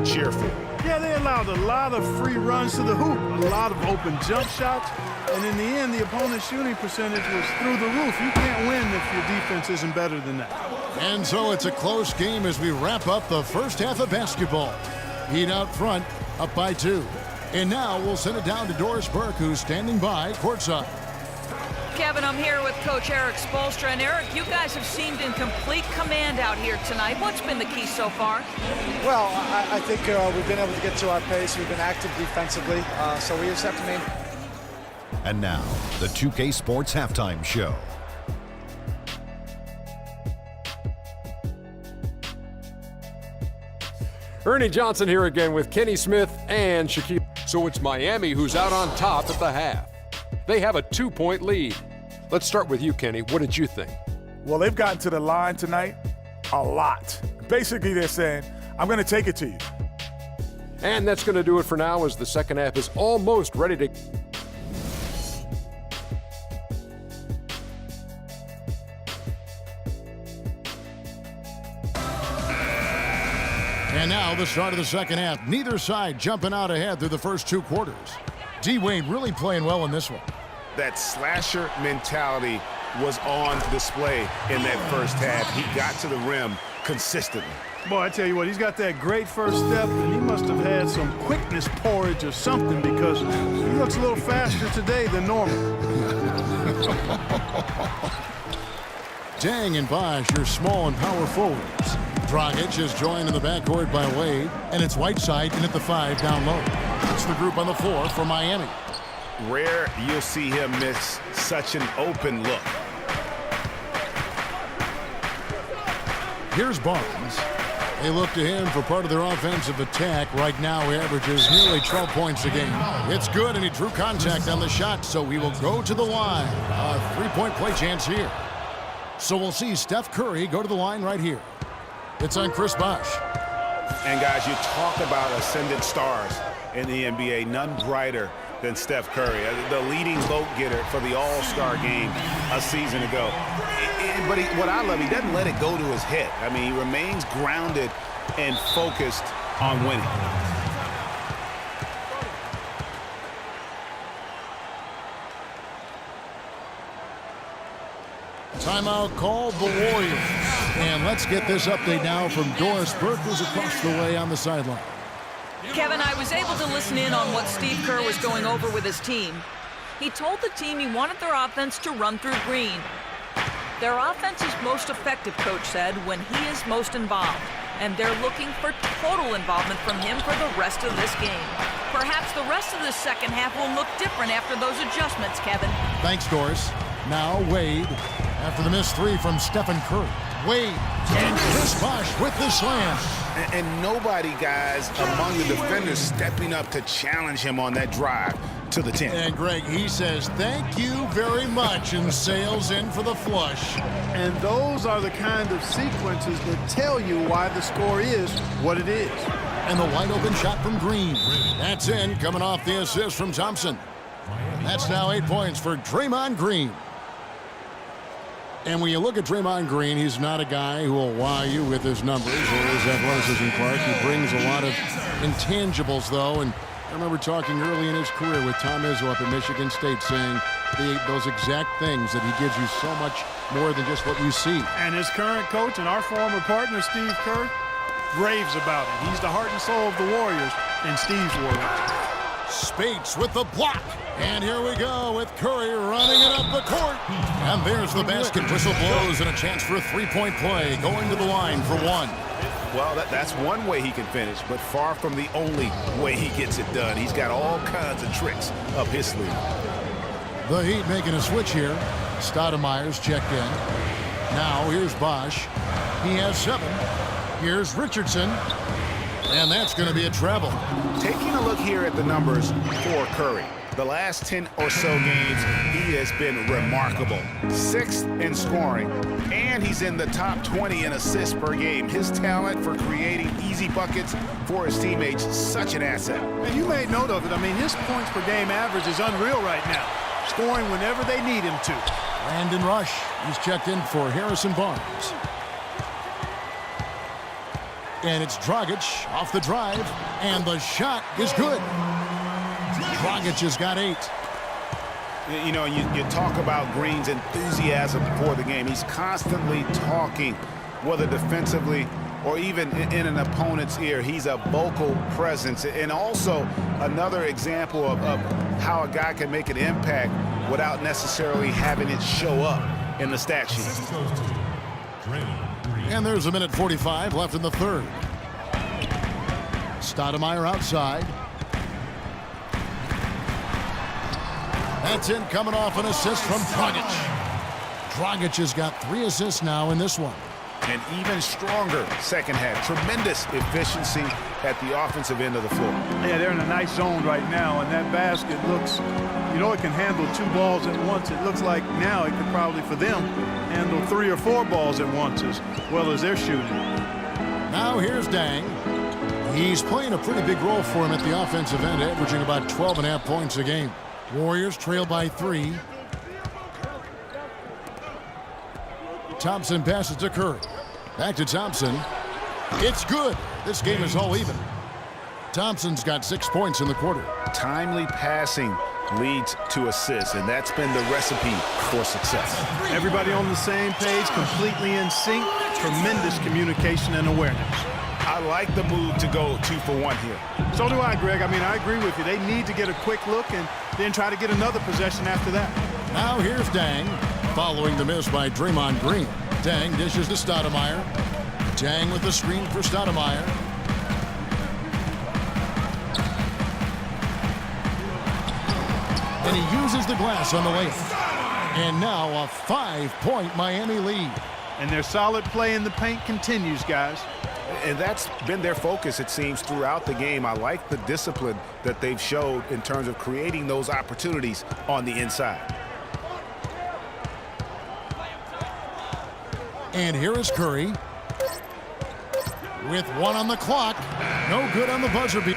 to cheer for. Yeah, they allowed a lot of free runs to the hoop, a lot of open jump shots, and in the end, the opponent's shooting percentage was through the roof. You can't win if your defense isn't better than that. And so it's a close game as we wrap up the first half of basketball. Heat out front, up by 2. And now we'll send it down to Doris Burke, who's standing by courtside. Kevin, I'm here with Coach Erik Spoelstra. And Erik, you guys have seemed in complete command out here tonight. What's been the key so far? Well, I think we've been able to get to our pace. We've been active defensively, so we just have to maintain. And now, the 2K Sports Halftime Show. Ernie Johnson here again with Kenny Smith and Shaquille. So it's Miami who's out on top at the half. They have a 2-point lead. Let's start with you, Kenny. What did you think? Well, they've gotten to the line tonight a lot. Basically, they're saying, I'm going to take it to you. And that's going to do it for now as the second half is almost ready to... And now the start of the second half. Neither side jumping out ahead through the first 2 quarters. D-Wade really playing well in this one. That slasher mentality was on display in that first half. He got to the rim consistently. Boy, I tell you what, he's got that great first step, and he must have had some quickness porridge or something because he looks a little faster today than normal. Dang and Bosh, your small and power forwards. Dragic is joined in the backcourt by Wade, and it's Whiteside in at the 5 down low. It's the group on the floor for Miami. Rare you'll see him miss such an open look. Here's Barnes. They look to him for part of their offensive attack. Right now, he averages nearly 12 points a game. It's good, and he drew contact on the shot, so he will go to the line. A 3-point play chance here. So we'll see Steph Curry go to the line right here. It's on Chris Bosh. And guys, you talk about ascendant stars in the NBA. None brighter than Steph Curry, the leading vote getter for the All-Star game a season ago. But what I love, he doesn't let it go to his head. I mean, he remains grounded and focused on winning. Timeout called the Warriors. And let's get this update now from Doris Burke, who's across the way on the sideline. Kevin, I was able to listen in on what Steve Kerr was going over with his team. He told the team he wanted their offense to run through Green. Their offense is most effective, Coach said, when he is most involved. And they're looking for total involvement from him for the rest of this game. Perhaps the rest of the second half will look different after those adjustments, Kevin. Thanks, Doris. Now Wade, after the missed 3 from Stephen Curry. Wade and Chris Bosh with the slam. And nobody, guys, among the defenders stepping up to challenge him on that drive to the 10. And Greg, he says, thank you very much, and sails in for the flush. And those are the kind of sequences that tell you why the score is what it is. And the wide open shot from Green. That's in, coming off the assist from Thompson. That's now 8 points for Draymond Green. And when you look at Draymond Green, he's not a guy who will wow you with his numbers or his athleticism, Clark. He brings a lot of intangibles, though. And I remember talking early in his career with Tom Izzo up at Michigan State saying those exact things, that he gives you so much more than just what you see. And his current coach and our former partner, Steve Kerr, raves about it. He's the heart and soul of the Warriors and Steve's Warriors. Spates with the block. And here we go with Curry running it up the court. And there's the basket. Whistle blows and a chance for a 3-point play. Going to the line for 1. Well, that's one way he can finish, but far from the only way he gets it done. He's got all kinds of tricks up his sleeve. The Heat making a switch here. Stoudemire's checked in. Now here's Bosh. He has 7. Here's Richardson. And that's going to be a travel. Taking a look here at the numbers for Curry. The last 10 or so games, he has been remarkable. 6th in scoring, and he's in the top 20 in assists per game. His talent for creating easy buckets for his teammates, such an asset. And you made note of it. I mean, his points per game average is unreal right now, scoring whenever they need him to. Brandon Rush, he's checked in for Harrison Barnes. And it's Dragic off the drive, and the shot is good. Dragic has got 8. You know, you talk about Green's enthusiasm for the game. He's constantly talking, whether defensively or even in an opponent's ear. He's a vocal presence. And also another example of how a guy can make an impact without necessarily having it show up in the stat sheet. And there's a minute 45 left in the third. Stoudemire outside. That's in, coming off an assist from Dragic. Dragic has got 3 assists now in this one. An even stronger second half. Tremendous efficiency at the offensive end of the floor. Yeah, they're in a nice zone right now, and that basket looks, you know, it can handle 2 balls at once. It looks like now it could probably, for them, handle 3 or 4 balls at once as well as they're shooting. Now here's Dang. He's playing a pretty big role for him at the offensive end, averaging about 12.5 points a game. Warriors trail by 3. Thompson passes to Curry. Back to Thompson. It's good. This game is all even. Thompson's got 6 points in the quarter. Timely passing leads to assists, and that's been the recipe for success. Everybody on the same page, completely in sync, tremendous communication and awareness. I like the move to go 2 for 1 here. So do I, Greg. I mean, I agree with you. They need to get a quick look and then try to get another possession after that. Now here's Dang, following the miss by Draymond Green. Dang dishes to Stoudemire. Dang with the screen for Stoudemire. And he uses the glass on the layup. And now a 5-point Miami lead. And their solid play in the paint continues, guys. And that's been their focus, it seems, throughout the game. I like the discipline that they've showed in terms of creating those opportunities on the inside. And here is Curry. With 1 on the clock. No good on the buzzer beat.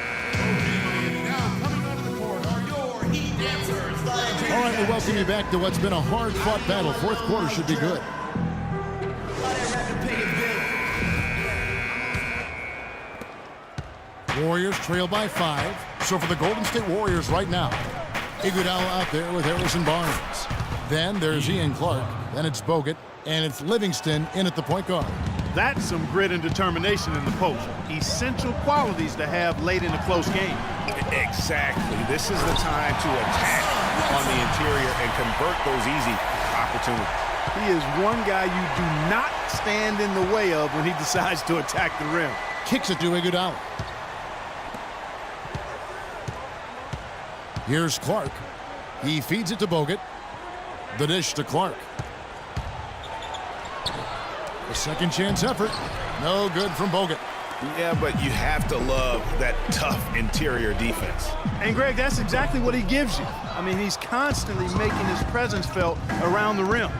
All right, we welcome you back to what's been a hard-fought battle. Fourth quarter should be good. Warriors trail by 5. So for the Golden State Warriors right now, Iguodala out there with Harrison Barnes. Then there's Ian Clark. Then it's Bogut. And it's Livingston in at the point guard. That's some grit and determination in the post. Essential qualities to have late in a close game. Exactly. This is the time to attack on the interior and convert those easy opportunities. He is one guy you do not stand in the way of when he decides to attack the rim. Kicks it to Iguodala. Here's Clark. He feeds it to Bogut. The dish to Clark. A second chance effort. No good from Bogut. Yeah, but you have to love that tough interior defense. And, Greg, that's exactly what he gives you. I mean, he's constantly making his presence felt around the rim.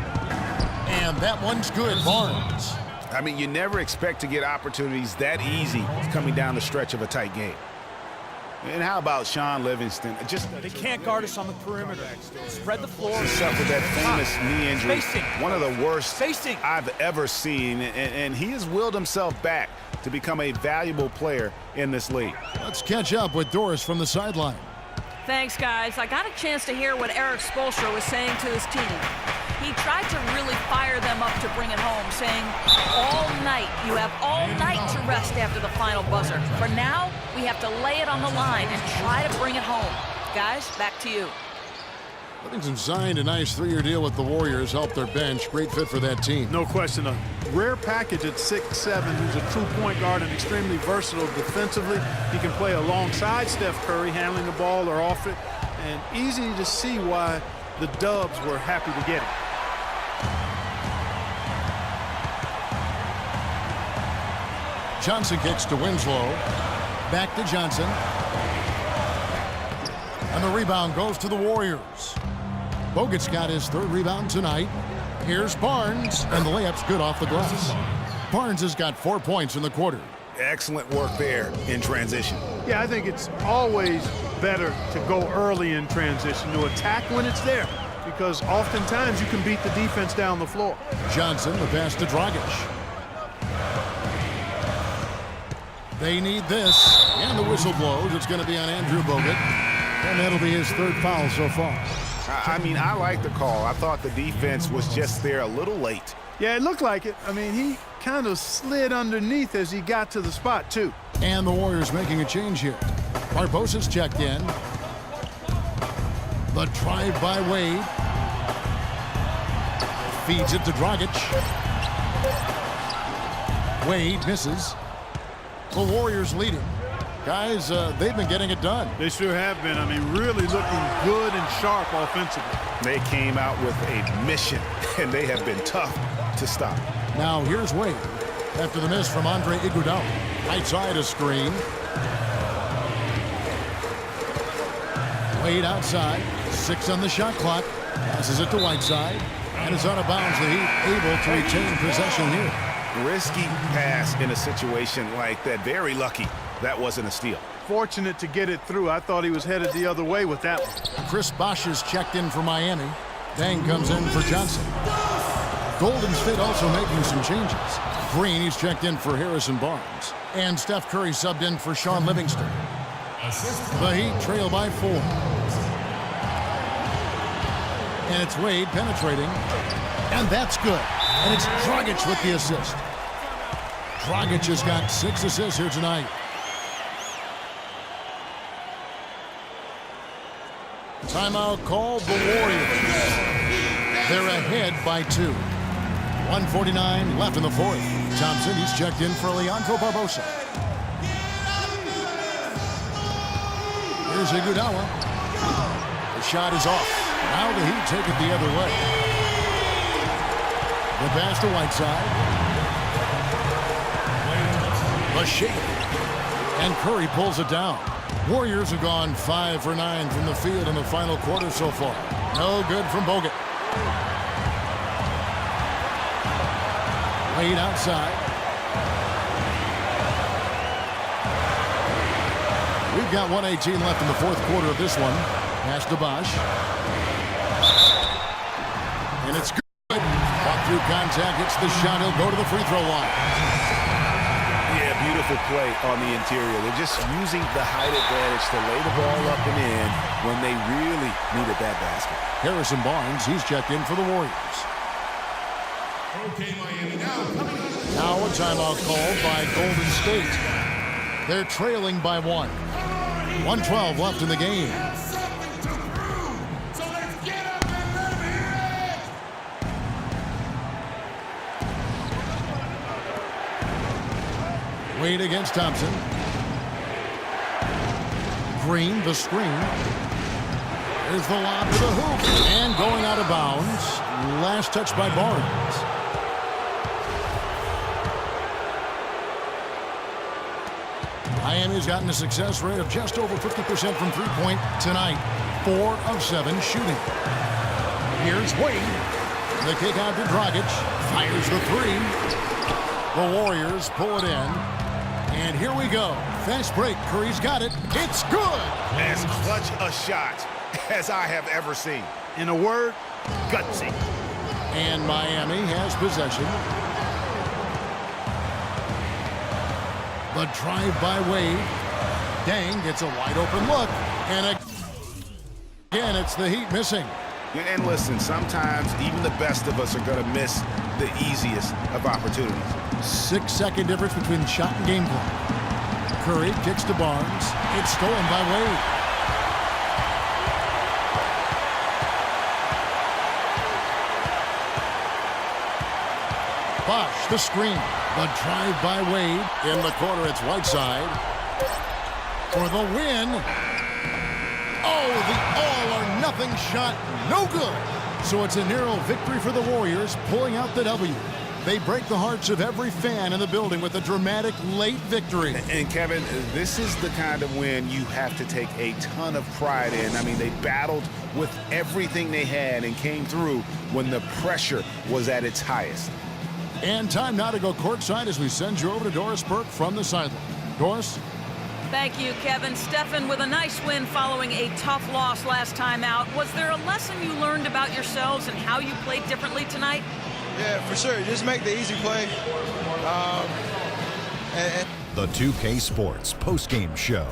And that one's good. Barnes. I mean, you never expect to get opportunities that easy coming down the stretch of a tight game. And how about Sean Livingston? They can't guard us on the perimeter. Spread the floor. He suffered that famous knee injury. Spacing. One of the worst Spacing. I've ever seen. And he has willed himself back to become a valuable player in this league. Let's catch up with Doris from the sideline. Thanks, guys. I got a chance to hear what Eric Spoelstra was saying to his team. He tried to really fire them up to bring it home, saying, all night, you have all night to rest after the final buzzer. For now, we have to lay it on the line and try to bring it home. Guys, back to you. Livingston signed a nice 3-year deal with the Warriors, helped their bench. Great fit for that team. No question. A rare package at 6'7", who's a true point guard and extremely versatile defensively. He can play alongside Steph Curry, handling the ball or off it. And easy to see why the Dubs were happy to get him. Johnson kicks to Winslow. Back to Johnson. And the rebound goes to the Warriors. Bogut's got his 3rd rebound tonight. Here's Barnes, and the layup's good off the glass. Barnes has got 4 points in the quarter. Excellent work there in transition. Yeah, I think it's always better to go early in transition, to attack when it's there, because oftentimes you can beat the defense down the floor. Johnson, the pass to Dragic. They need this. And the whistle blows. It's going to be on Andrew Bogut. And that'll be his third foul so far. I mean, I like the call. I thought the defense was just there a little late. Yeah, it looked like it. I mean, he kind of slid underneath as he got to the spot, too. And the Warriors making a change here. Barbosa's checked in. The drive by Wade. Feeds it to Dragic. Wade misses. The Warriors leading. Guys, they've been getting it done. They sure have been. I mean, really looking good and sharp offensively. They came out with a mission, and they have been tough to stop. Now here's Wade. After the miss from Andre Iguodala. Right side a screen. Wade outside. 6 on the shot clock. Passes it to Whiteside. And it's out of bounds. The Heat able to retain possession here. Risky pass in a situation like that. Very lucky that wasn't a steal. Fortunate to get it through. I thought he was headed the other way with that one. Chris Bosh is checked in for Miami. Dang comes in for Johnson. Golden State also making some changes. Green, he's checked in for Harrison Barnes. And Steph Curry subbed in for Sean Livingston. The Heat trail by 4. And it's Wade penetrating. And that's good. And it's Dragic with the assist. Dragic has got 6 assists here tonight. Timeout called the Warriors. They're ahead by 2. 1:49 left in the fourth. Thompson, he's checked in for Leandro Barbosa. Here's Iguodala. The shot is off. Now the Heat take it the other way. The pass to Whiteside. The shake. And Curry pulls it down. Warriors have gone 5 for 9 from the field in the final quarter so far. No good from Bogut. Wade outside. We've got 1:18 left in the fourth quarter of this one. Pass to Bosh. And it's good. Walk through contact, hits the shot. He'll go to the free throw line. Yeah, beautiful play on the interior. They're just using the height advantage to lay the ball up and in when they really needed that basket. Harrison Barnes, he's checked in for the Warriors. Okay, Miami, now a timeout called by Golden State. They're trailing by 1. 1:12 left in the game. Wade against Thompson. Green, the screen. There's the lob to the hoop. And going out of bounds. Last touch by Barnes. Miami's gotten a success rate of just over 50% from three-point tonight. 4 of 7 shooting. Here's Wade. The kick out to Dragic. Fires the 3. The Warriors pull it in. And here we go. Fast break. Curry's got it. It's good. As clutch a shot as I have ever seen. In a word, gutsy. And Miami has possession. The drive by Wade. Dang gets a wide open look. And again, it's the Heat missing. And listen, sometimes even the best of us are going to miss the easiest of opportunities. 6-second difference between shot and game clock. Curry kicks to Barnes. It's stolen by Wade. Bosh, the screen. The drive by Wade. In the corner, it's Whiteside. For the win. Oh, the all-or-nothing shot. No good. So it's a narrow victory for the Warriors, pulling out the W. They break the hearts of every fan in the building with a dramatic late victory. And Kevin, this is the kind of win you have to take a ton of pride in. I mean, they battled with everything they had and came through when the pressure was at its highest. And time now to go courtside as we send you over to Doris Burke from the sideline. Doris? Thank you, Kevin. Stephen, with a nice win following a tough loss last time out, was there a lesson you learned about yourselves and how you played differently tonight? Yeah, for sure. Just make the easy play. The 2K Sports postgame show.